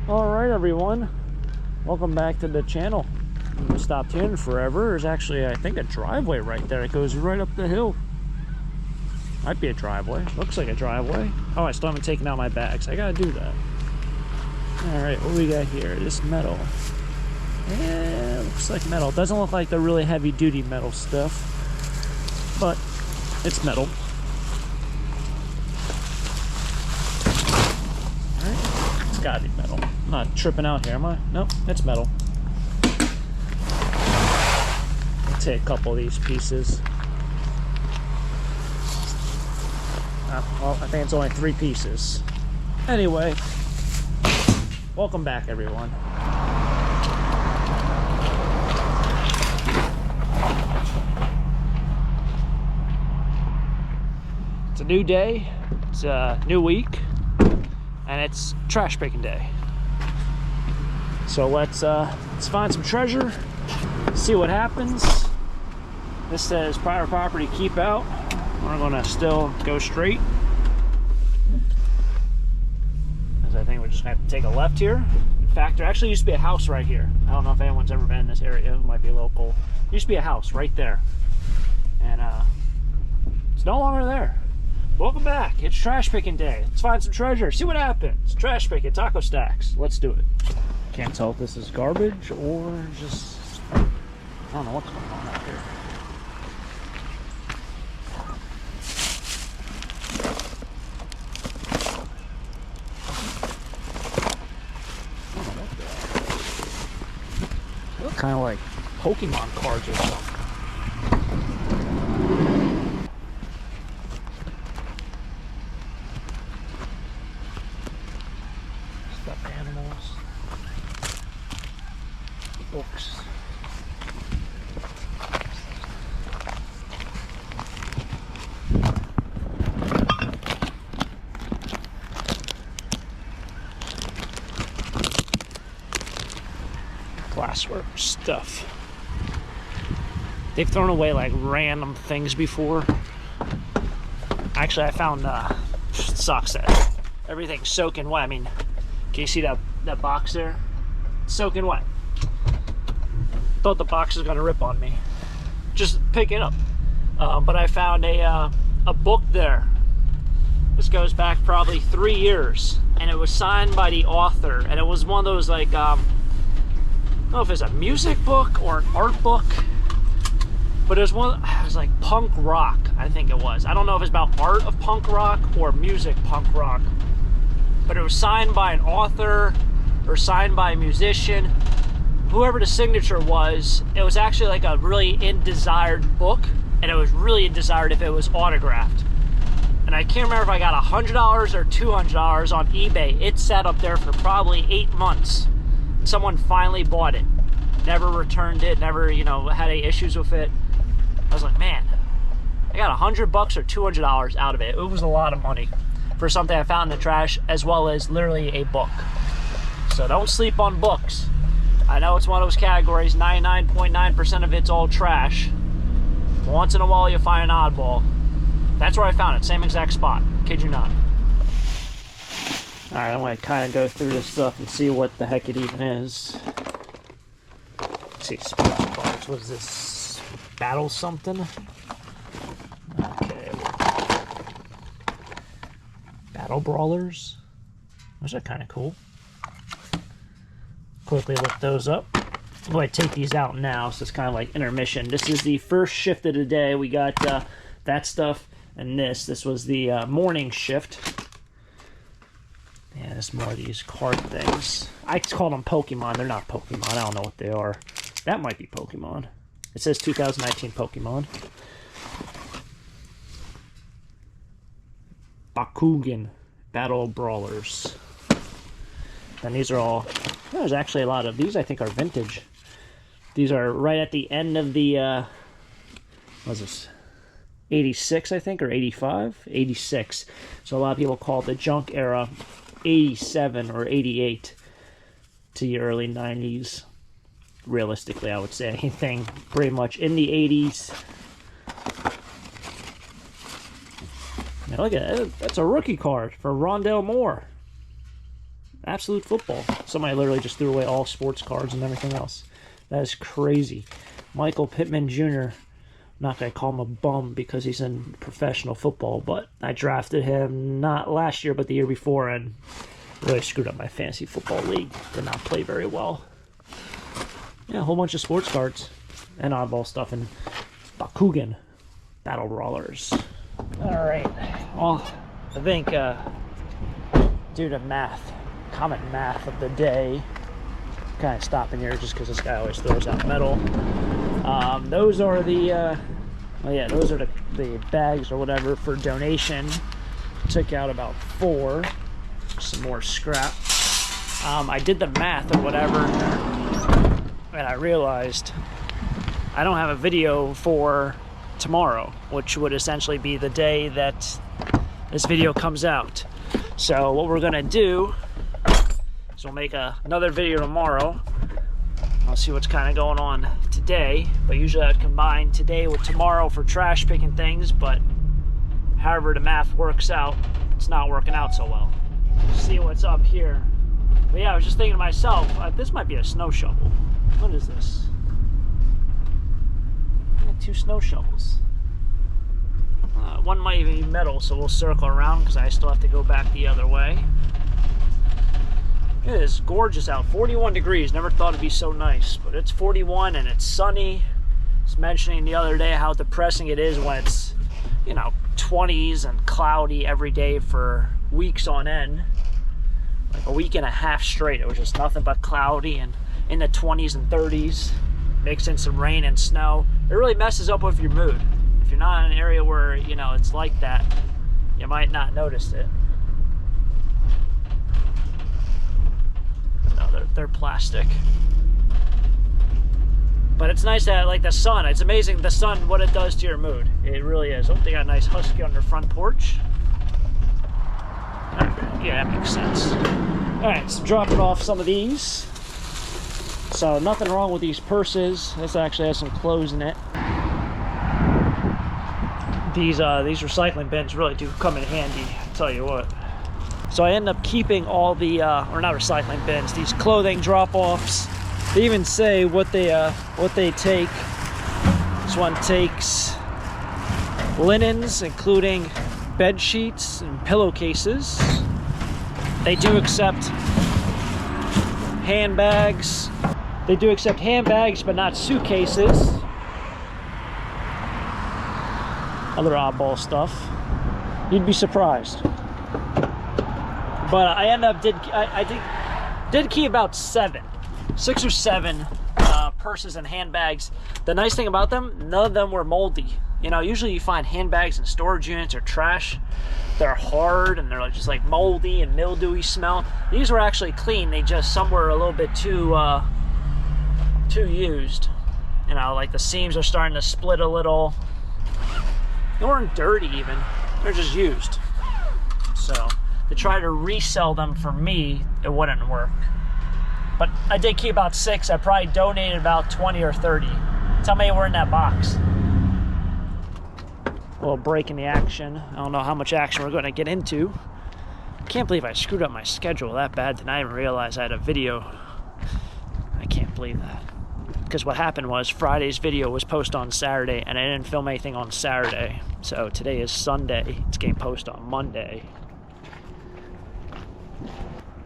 Alright everyone, welcome back to the channel. We stopped in forever. There's actually, I think, a driveway right there. It goes right up the hill. Might be a driveway. Looks like a driveway. Oh, I still haven't taken out my bags. I gotta do that. Alright, what do we got here? This metal. Yeah, looks like metal. Doesn't look like the really heavy duty metal stuff, but it's metal. Alright, it's gotta be metal. I'm not tripping out here, am I? Nope, it's metal. I'll take a couple of these pieces. Well, I think it's only 3 pieces. Anyway, welcome back, everyone. It's a new day, it's a new week, and it's trash picking day. So let's find some treasure, see what happens. This says private property, keep out. We're gonna still go straight, because I think we're just gonna have to take a left here. In fact, there actually used to be a house right here. I don't know if anyone's ever been in this area who might be local. There used to be a house right there, and it's no longer there. Welcome back. It's trash picking day. Let's find some treasure, see what happens. Trash picking, taco stacks. Let's do it. Can't tell if this is garbage or just, I don't know what's going on out here. They look kind of like Pokemon cards or something. Books. Glassware stuff. They've thrown away like random things before. Actually, I found socks that everything's soaking wet. I mean, can you see that box there? It's soaking wet. Thought the box was gonna rip on me just picking up, but I found a book there. This goes back probably 3 years, and it was signed by the author, and it was one of those like I don't know if it's a music book or an art book, but it was like punk rock, I think it was. I don't know if it's about art of punk rock or music punk rock, but it was signed by an author or signed by a musician. Whoever the signature was, it was actually like a really in-desired book, and it was really in-desired if it was autographed. And I can't remember if I got $100 or $200 on eBay. It sat up there for probably 8 months. Someone finally bought it. Never returned it, never, had any issues with it. I was like, man, I got $100 or $200 out of it. It was a lot of money for something I found in the trash, as well as literally a book. So don't sleep on books. I know it's one of those categories, 99.9% of it's all trash. Once in a while you find an oddball. That's where I found it, same exact spot. Kid you not. Alright, I'm going to kind of go through this stuff and see what the heck it even is. Let's see, special cards. What is this? Battle something? Okay. Battle Brawlers? Those are kind of cool. Quickly look those up. I'm going to take these out now, so it's kind of like intermission. This is the first shift of the day. We got that stuff and this. This was the morning shift. Yeah, there's more of these card things. I call them Pokemon. They're not Pokemon. I don't know what they are. That might be Pokemon. It says 2019 Pokemon. Bakugan Battle Brawlers. And these are all... There's actually a lot of these. I think are vintage. These are right at the end of the what is this, 86 I think, or 85? 86. So a lot of people call it the junk era, 87 or 88 to the early 90s. Realistically, I would say anything pretty much in the 80s. Now look at that. That's a rookie card for Rondell Moore. Absolute football. Somebody literally just threw away all sports cards and everything else. That is crazy. Michael Pittman Jr. I'm not going to call him a bum because he's in professional football, but I drafted him not last year but the year before and really screwed up my fantasy football league. Did not play very well. Yeah, a whole bunch of sports cards and oddball stuff and Bakugan Battle Brawlers. Alright, well, I think due to common math of the day, kind of stopping here just because this guy always throws out metal. Those are the those are the bags or whatever for donation. Took out about 4. Some more scrap. I did the math or whatever, and I realized I don't have a video for tomorrow, which would essentially be the day that this video comes out. So what we're gonna do is we'll make another video tomorrow. I'll see what's kind of going on today, but usually I'd combine today with tomorrow for trash picking things, but however the math works out, it's not working out so well. See what's up here. But yeah, I was just thinking to myself, this might be a snow shovel. What is this? I got 2 snow shovels. One might even be metal, so we'll circle around because I still have to go back the other way. It is gorgeous out, 41 degrees. Never thought it'd be so nice, but it's 41 and it's sunny. I was mentioning the other day how depressing it is when it's, 20s and cloudy every day for weeks on end. Like a week and a half straight, it was just nothing but cloudy and in the 20s and 30s. Mix in some rain and snow. It really messes up with your mood. If you're not in an area where, it's like that, you might not notice it. No, they're plastic. But it's nice that, like the sun, it's amazing the sun, what it does to your mood. It really is. Oh, they got a nice husky on their front porch. Yeah, that makes sense. Alright, so dropping off some of these. So nothing wrong with these purses. This actually has some clothes in it. These recycling bins really do come in handy, I'll tell you what. So I end up keeping all the, or not recycling bins, these clothing drop-offs. They even say what they take. This one takes linens, including bed sheets and pillowcases. They do accept handbags. They do accept handbags, but not suitcases. Other oddball stuff. You'd be surprised. But I did keep about 6 or 7 purses and handbags. The nice thing about them, none of them were moldy. Usually you find handbags in storage units or trash. They're hard and they're just like moldy and mildewy smell. These were actually clean. Some were a little bit too used. Like the seams are starting to split a little. They weren't dirty even. They're just used. So to try to resell them for me, it wouldn't work. But I did keep about 6. I probably donated about 20 or 30. Tell me were in that box. A little break in the action. I don't know how much action we're going to get into. I can't believe I screwed up my schedule that bad. Did I even realize I had a video? I can't believe that. Because what happened was Friday's video was posted on Saturday and I didn't film anything on Saturday. So today is Sunday. It's getting posted on Monday.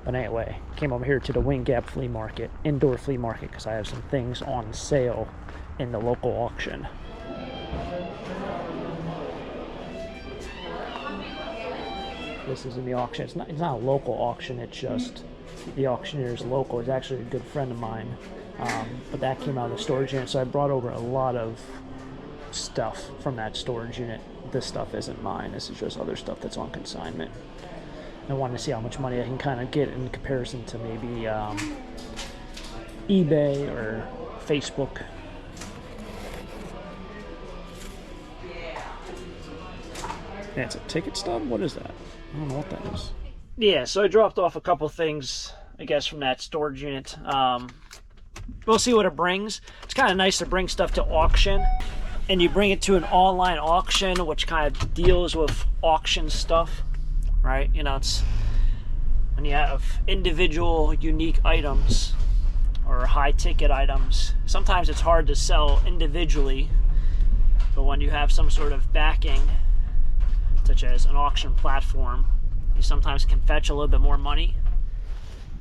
But anyway, came over here to the Wing Gap Flea Market, indoor flea market, because I have some things on sale in the local auction. This is in the auction. It's not a local auction, it's just the auctioneer is local. It's actually a good friend of mine. But that came out of the storage unit, so I brought over a lot of stuff from that storage unit. This stuff isn't mine, this is just other stuff that's on consignment. I wanted to see how much money I can kind of get in comparison to maybe eBay or Facebook. Yeah, it's a ticket stub? What is that? I don't know what that is. Yeah, so I dropped off a couple things, I guess, from that storage unit. We'll see what it brings. It's kind of nice to bring stuff to auction. And you bring it to an online auction, which kind of deals with auction stuff. Right, it's when you have individual unique items or high ticket items, sometimes it's hard to sell individually, but when you have some sort of backing, such as an auction platform, you sometimes can fetch a little bit more money.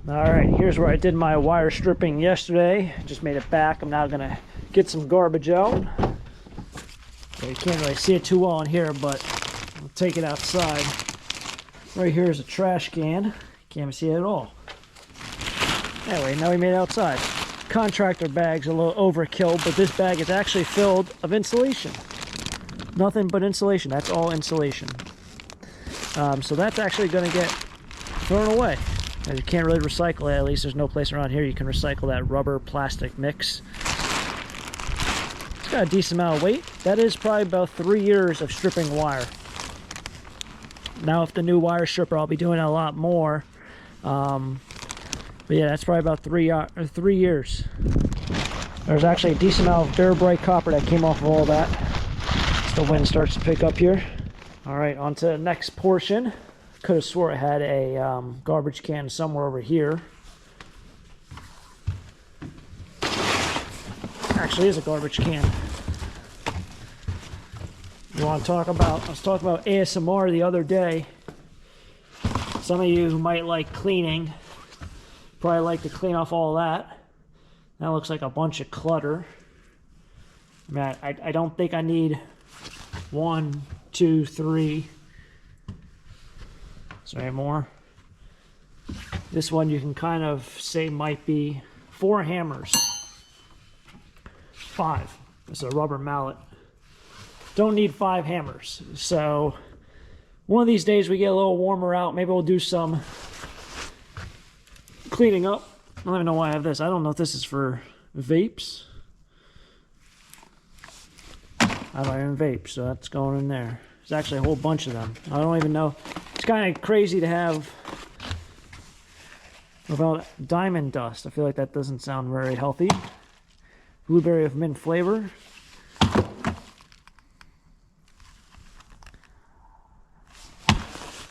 All right, here's where I did my wire stripping yesterday. Just made it back. I'm now gonna get some garbage out. You can't really see it too well in here, but I'll take it outside. Right here is a trash can. Can't even see it at all. Anyway, now we made it outside. Contractor bag's a little overkill, but this bag is actually filled of insulation. Nothing but insulation. That's all insulation. So that's actually going to get thrown away. You can't really recycle it. At least there's no place around here you can recycle that rubber plastic mix. It's got a decent amount of weight. That is probably about 3 years of stripping wire. Now with the new wire stripper, I'll be doing a lot more. But yeah, that's probably about 3 years. There's actually a decent amount of bare bright copper that came off of all that. As the wind starts to pick up here. All right, on to the next portion. Could have swore I had a garbage can somewhere over here. Actually is a garbage can. You want to talk about, I was talking about ASMR the other day. Some of you who might like cleaning probably like to clean off all that. That looks like a bunch of clutter. I mean, I don't think I need 1, 2, 3. Is there any more? This one you can kind of say might be 4 hammers. 5. It's a rubber mallet. Don't need 5 hammers. So one of these days we get a little warmer out, maybe we'll do some cleaning up. I don't even know why I have this. I don't know if this is for vapes. I don't even vape, so that's going in there. There's actually a whole bunch of them. I don't even know. It's kind of crazy to have about diamond dust. I feel like that doesn't sound very healthy. Blueberry of mint flavor.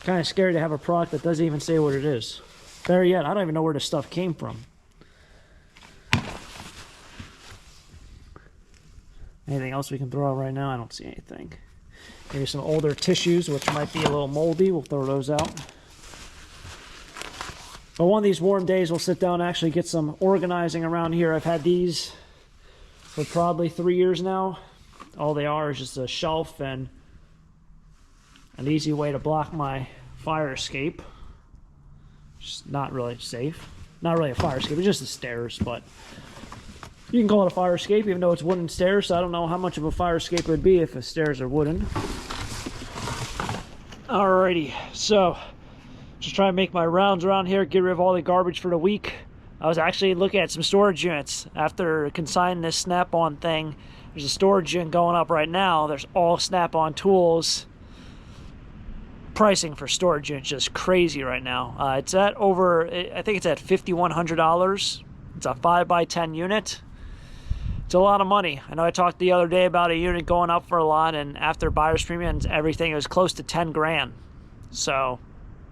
Kind of scary to have a product that doesn't even say what it is. Better yet, I don't even know where this stuff came from. Anything else we can throw out right now? I don't see anything. Maybe some older tissues, which might be a little moldy. We'll throw those out. But one of these warm days, we'll sit down and actually get some organizing around here. I've had these for probably 3 years now. All they are is just a shelf and an easy way to block my fire escape. Just not really safe. Not really a fire escape, it's just the stairs, but you can call it a fire escape even though it's wooden stairs, so I don't know how much of a fire escape it would be if the stairs are wooden. Alrighty, so just trying to make my rounds around here, get rid of all the garbage for the week. I was actually looking at some storage units. After consigning this Snap-on thing, there's a storage unit going up right now. There's all Snap-on tools. Pricing for storage units just crazy right now. It's at over, I think it's at $5,100. It's a 5x10 unit. It's a lot of money. I know I talked the other day about a unit going up for a lot, and after buyer's premium and everything, it was close to 10 grand. So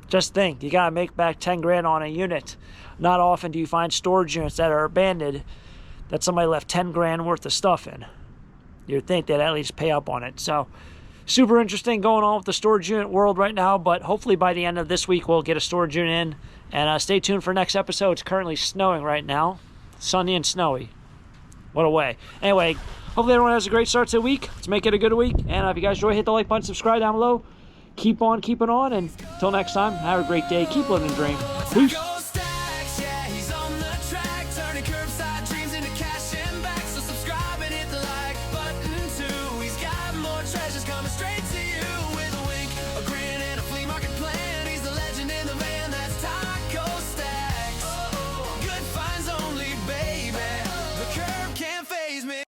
just think, you gotta make back 10 grand on a unit. Not often do you find storage units that are abandoned that somebody left 10 grand worth of stuff in. You'd think they'd at least pay up on it. So super interesting going on with the storage unit world right now, but hopefully by the end of this week we'll get a storage unit in. And stay tuned for next episode. It's currently snowing right now. Sunny and snowy. What a way. Anyway, hopefully everyone has a great start to the week. Let's make it a good week. And if you guys enjoy, hit the like button, subscribe down below. Keep on keeping on. And until next time, have a great day. Keep living the dream. Peace.